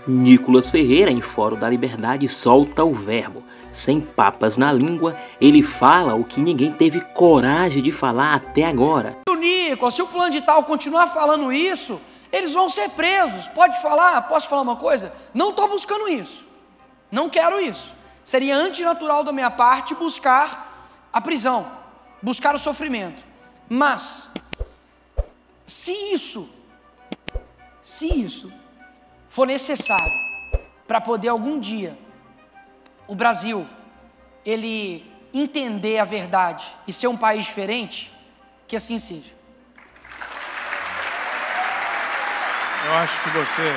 Nicolas Ferreira, em Fórum da Liberdade, solta o verbo. Sem papas na língua, ele fala o que ninguém teve coragem de falar até agora. O Nicolas, se o fulano de tal continuar falando isso, eles vão ser presos. Pode falar? Posso falar uma coisa? Não estou buscando isso. Não quero isso. Seria antinatural da minha parte buscar a prisão, buscar o sofrimento. Mas, se isso for necessário para poder algum dia o Brasil ele entender a verdade e ser um país diferente, que assim seja. Eu acho que você...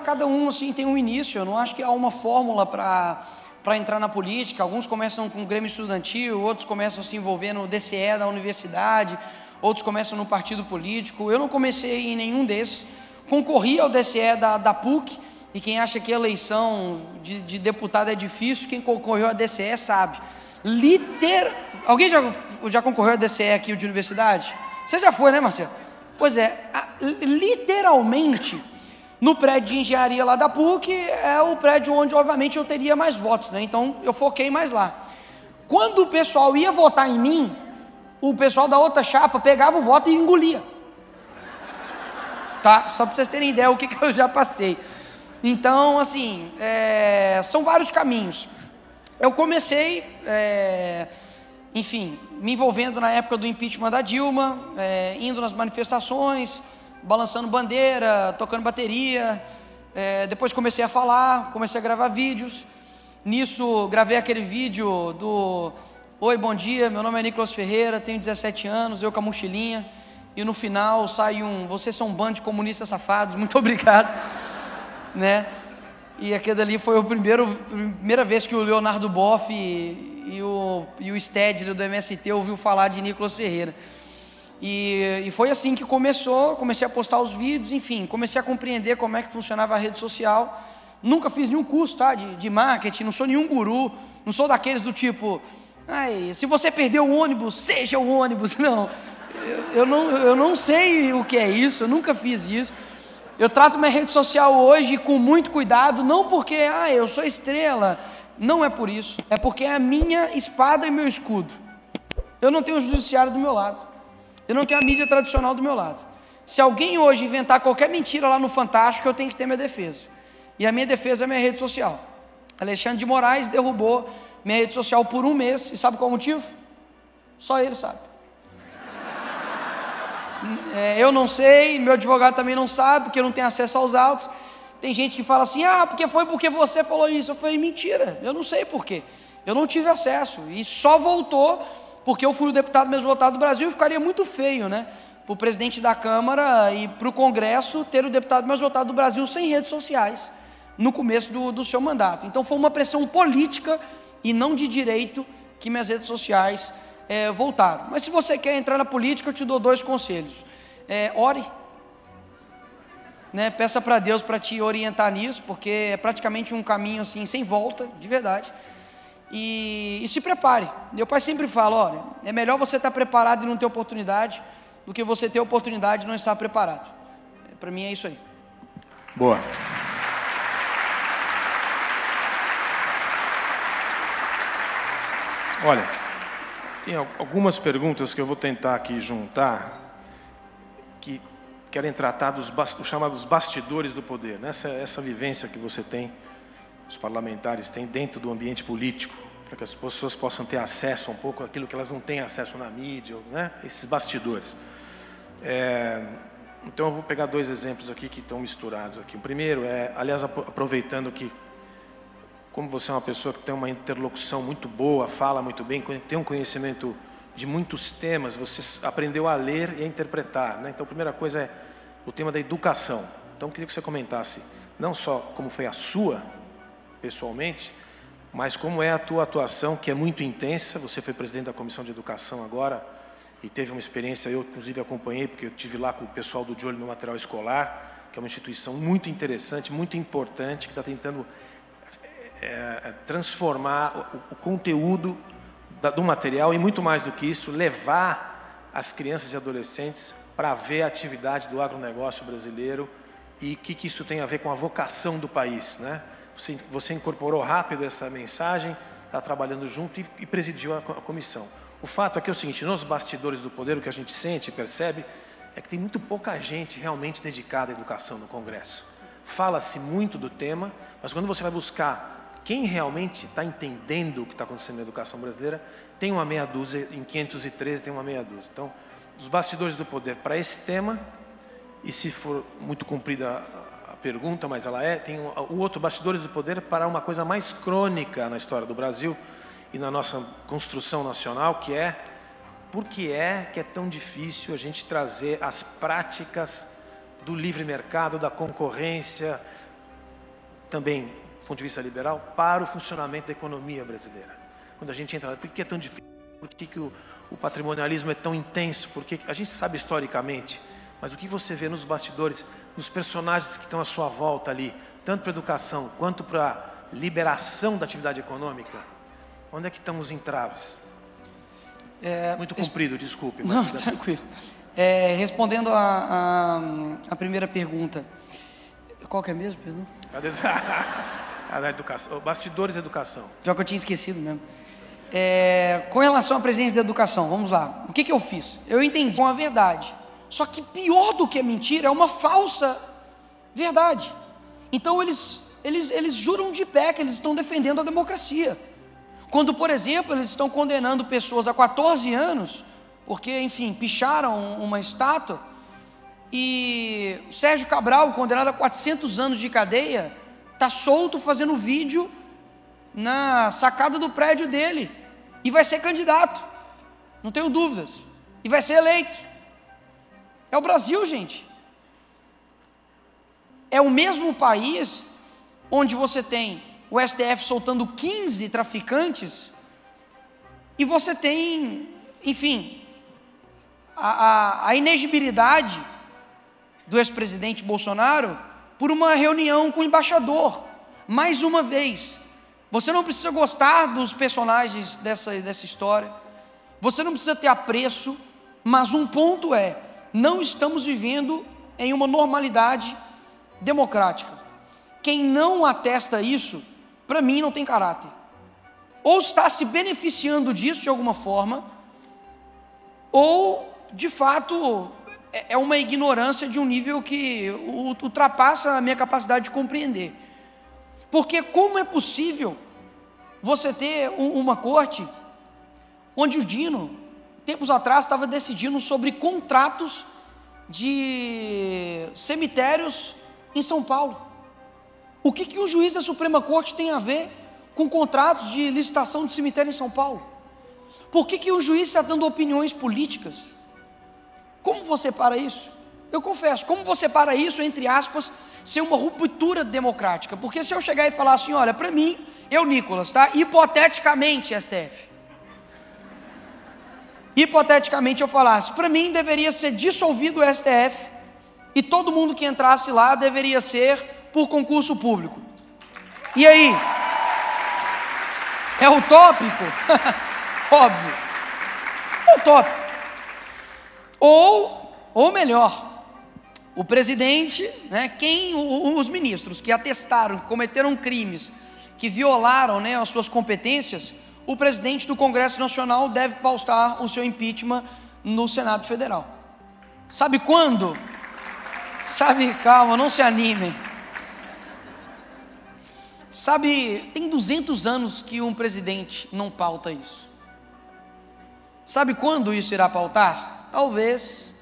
Cada um assim tem um início. Eu não acho que há uma fórmula para entrar na política. Alguns começam com o Grêmio Estudantil, outros começam a se envolver no DCE da universidade, outros começam no partido político. Eu não comecei em nenhum desses. Concorri ao DCE da PUC, e quem acha que a eleição de deputado é difícil, quem concorreu à DCE sabe. Alguém já concorreu à DCE aqui de universidade? Você já foi, né, Marcelo? Pois é, literalmente... No prédio de engenharia lá da PUC, é o prédio onde, obviamente, eu teria mais votos, né? Então, eu foquei mais lá. Quando o pessoal ia votar em mim, o pessoal da outra chapa pegava o voto e engolia. Tá? Só para vocês terem ideia o que eu já passei. Então, assim, são vários caminhos. Eu comecei, enfim, me envolvendo na época do impeachment da Dilma, indo nas manifestações, balançando bandeira, tocando bateria. Depois comecei a falar, comecei a gravar vídeos. Nisso gravei aquele vídeo do "Oi, bom dia, meu nome é Nicolas Ferreira, tenho 17 anos, eu com a mochilinha", e no final sai "Vocês são um bando de comunistas safados, muito obrigado", né? E aquele ali foi a primeira vez que o Leonardo Boff e o Stedley do MST ouviu falar de Nicolas Ferreira. E foi assim que comecei a postar os vídeos, enfim, comecei a compreender como é que funcionava a rede social. Nunca fiz nenhum curso, tá, de marketing, não sou nenhum guru, não sou daqueles do tipo, se você perdeu o ônibus, seja o ônibus. Não, eu não sei o que é isso, eu nunca fiz isso. Eu trato minha rede social hoje com muito cuidado, não porque, eu sou estrela, não é por isso, é porque é a minha espada e meu escudo. Eu não tenho o judiciário do meu lado. Eu não tenho a mídia tradicional do meu lado. Se alguém hoje inventar qualquer mentira lá no Fantástico, eu tenho que ter minha defesa. E a minha defesa é minha rede social. Alexandre de Moraes derrubou minha rede social por 1 mês. E sabe qual é o motivo? Só ele sabe. Eu não sei, meu advogado também não sabe, porque eu não tenho acesso aos autos. Tem gente que fala assim, porque você falou isso. Eu falei, mentira, eu não sei por quê. Eu não tive acesso. E só voltou porque eu fui o deputado mais votado do Brasil, e ficaria muito feio, né, para o presidente da Câmara e para o Congresso ter o deputado mais votado do Brasil sem redes sociais no começo do seu mandato. Então foi uma pressão política e não de direito que minhas redes sociais voltaram. Mas se você quer entrar na política, eu te dou 2 conselhos. Ore, né, peça para Deus para te orientar nisso, porque é praticamente um caminho assim, sem volta, de verdade. E se prepare. Meu pai sempre fala, olha, é melhor você estar preparado e não ter oportunidade do que você ter oportunidade e não estar preparado. Para mim é isso aí. Boa. Olha, tem algumas perguntas que eu vou tentar aqui juntar, que querem tratar dos chamados bastidores do poder, né? Essa vivência que você tem, os parlamentares têm dentro do ambiente político, para que as pessoas possam ter acesso a um pouco àquilo que elas não têm acesso na mídia, né? Esses bastidores. Então eu vou pegar 2 exemplos aqui que estão misturados aqui. O primeiro aliás, aproveitando que, como você é uma pessoa que tem uma interlocução muito boa, fala muito bem, tem um conhecimento de muitos temas, você aprendeu a ler e a interpretar, né? Então a primeira coisa é o tema da educação. Então eu queria que você comentasse não só como foi a sua, pessoalmente, mas como é a tua atuação, que é muito intensa. Você foi presidente da Comissão de Educação agora e teve uma experiência, eu inclusive acompanhei, porque eu estive lá com o pessoal do De Olho no Material Escolar, que é uma instituição muito interessante, muito importante, que está tentando transformar o conteúdo do material e, muito mais do que isso, levar as crianças e adolescentes para ver a atividade do agronegócio brasileiro e o que isso tem a ver com a vocação do país, né? Você incorporou rápido essa mensagem, está trabalhando junto e presidiu a comissão. O fato é que é o seguinte, nos bastidores do poder, o que a gente sente e percebe é que tem muito pouca gente realmente dedicada à educação no Congresso. Fala-se muito do tema, mas quando você vai buscar quem realmente está entendendo o que está acontecendo na educação brasileira, tem uma meia dúzia, em 513 tem uma meia dúzia. Então, os bastidores do poder para esse tema, e se for muito comprida a pergunta, mas ela tem o outro, bastidores do poder, para uma coisa mais crônica na história do Brasil e na nossa construção nacional, que é por que é tão difícil a gente trazer as práticas do livre mercado, da concorrência, também do ponto de vista liberal, para o funcionamento da economia brasileira. Quando a gente entra, por que é tão difícil? Por que o patrimonialismo é tão intenso? Porque a gente sabe historicamente, mas o que você vê nos bastidores, nos personagens que estão à sua volta ali, tanto para a educação quanto para a liberação da atividade econômica, onde é que estão os entraves? Muito comprido, desculpe. Mas não, tranquilo. Respondendo a primeira pergunta, qual que é mesmo, perdão? A educação, bastidores da educação. Já que eu tinha esquecido mesmo. Com relação à presidência da educação, vamos lá. O que eu fiz? Eu entendi com a verdade. Só que pior do que a mentira é uma falsa verdade. Então eles juram de pé que eles estão defendendo a democracia. Quando, por exemplo, eles estão condenando pessoas a 14 anos, porque, enfim, picharam uma estátua, e Sérgio Cabral, condenado a 400 anos de cadeia, está solto fazendo vídeo na sacada do prédio dele, e vai ser candidato, não tenho dúvidas, e vai ser eleito. É o Brasil, gente. É o mesmo país onde você tem o STF soltando 15 traficantes, e você tem, enfim, a inegibilidade do ex-presidente Bolsonaro por uma reunião com o embaixador. Mais uma vez, você não precisa gostar dos personagens dessa história, você não precisa ter apreço, mas um ponto não estamos vivendo em uma normalidade democrática. Quem não atesta isso, para mim, não tem caráter. Ou está se beneficiando disso de alguma forma, ou, de fato, é uma ignorância de um nível que ultrapassa a minha capacidade de compreender. Porque como é possível você ter uma corte onde o Dino, tempos atrás, estava decidindo sobre contratos de cemitérios em São Paulo? O que o juiz da Suprema Corte tem a ver com contratos de licitação de cemitério em São Paulo? Por que o juiz está dando opiniões políticas? Como você para isso? Eu confesso, como você para isso, entre aspas, ser uma ruptura democrática? Porque se eu chegar e falar assim, olha, para mim, eu, Nicolas, tá? Hipoteticamente, STF. Hipoteticamente eu falasse, para mim deveria ser dissolvido o STF e todo mundo que entrasse lá deveria ser por concurso público. E aí? É utópico? Óbvio. É utópico. Ou melhor, o presidente, né, os ministros que atestaram, que cometeram crimes, que violaram, né, as suas competências, o presidente do Congresso Nacional deve pautar o seu impeachment no Senado Federal. Sabe quando? Calma, não se animem. Tem 200 anos que um presidente não pauta isso. Sabe quando isso irá pautar? Talvez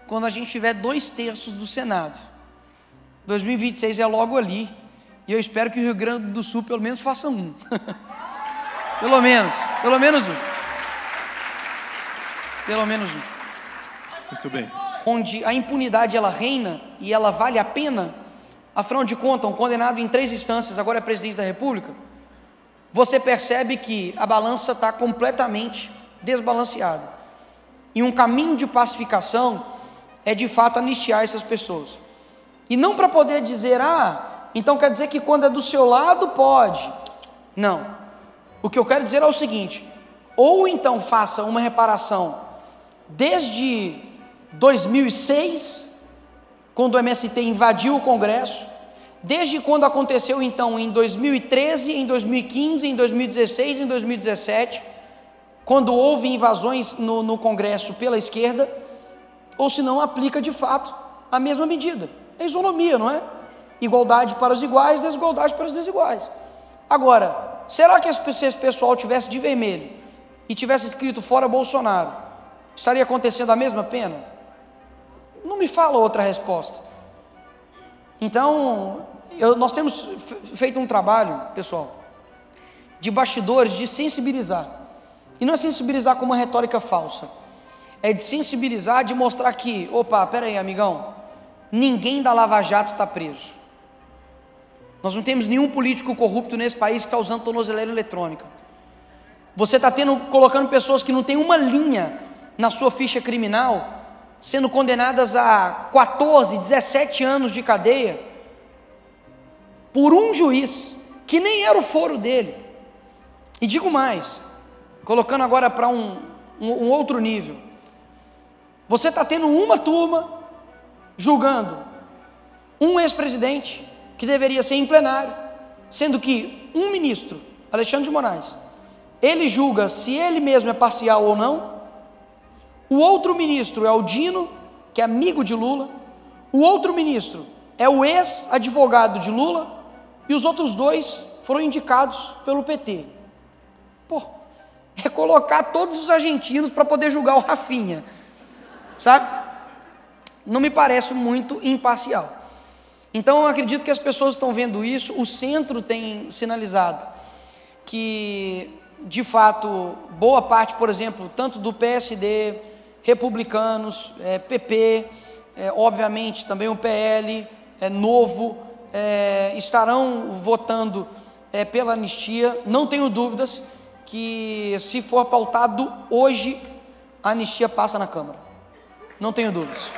quando a gente tiver 2/3 do Senado. 2026 é logo ali, e eu espero que o Rio Grande do Sul pelo menos faça um. pelo menos um. Pelo menos um. Muito bem. Onde a impunidade ela reina e ela vale a pena. Afinal de contas, um condenado em 3 instâncias, agora é presidente da República, você percebe que a balança está completamente desbalanceada. E um caminho de pacificação é de fato anistiar essas pessoas. E não para poder dizer, então quer dizer que quando é do seu lado pode. Não. O que eu quero dizer é o seguinte: ou então faça uma reparação desde 2006, quando o MST invadiu o Congresso, desde quando aconteceu então em 2013, em 2015, em 2016, em 2017, quando houve invasões no Congresso pela esquerda, ou se não aplica de fato a mesma medida. É isonomia, não é? Igualdade para os iguais, desigualdade para os desiguais. Agora, será que esse pessoal tivesse de vermelho e tivesse escrito fora Bolsonaro, estaria acontecendo a mesma pena? Não me fala outra resposta. Então, nós temos feito um trabalho, pessoal, de bastidores, de sensibilizar. E não é sensibilizar com uma retórica falsa, é de sensibilizar, de mostrar que, opa, pera aí, amigão, ninguém da Lava Jato está preso. Nós não temos nenhum político corrupto nesse país que está usando tornozeleira eletrônica. Você está colocando pessoas que não têm uma linha na sua ficha criminal, sendo condenadas a 14, 17 anos de cadeia, por um juiz, que nem era o foro dele. E digo mais, colocando agora para um outro nível, você está tendo uma turma julgando um ex-presidente que deveria ser em plenário, sendo que um ministro, Alexandre de Moraes, ele julga se ele mesmo é parcial ou não. O outro ministro é o Dino, que é amigo de Lula. O outro ministro é o ex-advogado de Lula, e os outros dois foram indicados pelo PT. Pô, é colocar todos os argentinos para poder julgar o Rafinha, sabe? Não me parece muito imparcial. Então eu acredito que as pessoas estão vendo isso. O centro tem sinalizado que, de fato, boa parte, por exemplo, tanto do PSD, republicanos, PP, obviamente também o PL, Novo, estarão votando pela anistia. Não tenho dúvidas que, se for pautado hoje, a anistia passa na Câmara. Não tenho dúvidas.